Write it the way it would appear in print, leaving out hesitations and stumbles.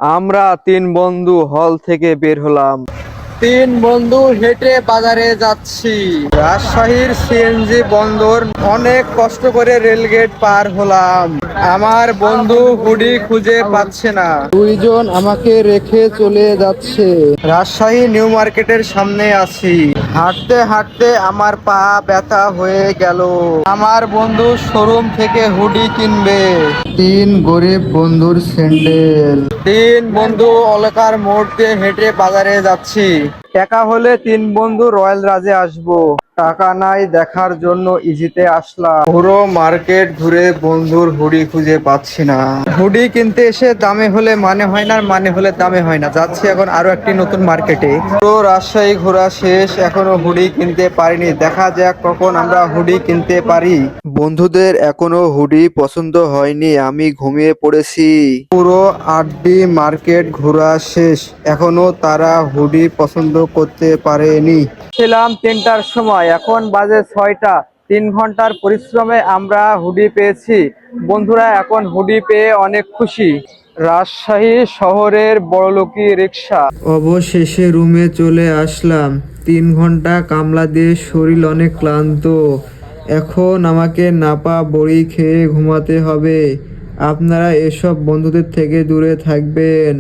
আমরা তিন বন্ধু হল থেকে বের হলাম। তিন বন্ধু হেঁটে বাজারে যাচ্ছি। রাজশাহীর সিএনজি বন্দর অনেক কষ্ট করে রেলগেট পার হলাম। আমার বন্ধু হুডি খুঁজে পাচ্ছে না, দুইজন আমাকে রেখে চলে যাচ্ছে। রাজশাহী নিউ মার্কেটের সামনে আছি। হাঁটতে হাঁটতে আমার পা ব্যথা হয়ে গেল। আমার বন্ধু শোরুম থেকে হুডি কিনবে। তিন গরিব বন্ধুর স্যান্ডেল। তিন বন্ধু অলকার মোড় দিয়ে হেঁটে বাজারে যাচ্ছি। টাকা হলে তিন বন্ধু রয়্যাল রাজে আসবো। টাকা নাই দেখার জন্য ইজিতে আসলাম। পুরো মার্কেট ঘুরে বন্ধুর হুডি খুঁজে পাচ্ছি না। হুডি কিনতে এসে দামে হলে মানে হয় না, মানে হলে দামে হয় না। যাচ্ছি এখন আরো একটি নতুন মার্কেটে। পুরো রাজশাহী ঘোরা শেষ, এখনো হুডি কিনতে পারিনি। দেখা যাক কখন আমরা হুডি কিনতে পারি। বন্ধুদের এখনো হুডি পছন্দ হয়নি, আমি ঘুমিয়ে পড়েছি। পুরো আড্ডি মার্কেট ঘোরা শেষ, এখনো তারা হুডি পছন্দ করতে পারেনি। ছিলাম 3টার সময়, এখন বাজে 6টা। 3 ঘন্টার পরিশ্রমে আমরা হুডি পেয়েছি। বন্ধুরা এখন হুডি পেয়ে অনেক খুশি। রাজশাহী শহরের বড়লোকি রিক্সা। অবশেষে রুমে চলে আসলাম। 3 ঘন্টা কামলা দিয়ে শরীর অনেক ক্লান্ত। এখন আমাকে নাপা বড়ি খেয়ে ঘুমাতে হবে। আপনারা এসব বন্ধুদের থেকে দূরে থাকবেন।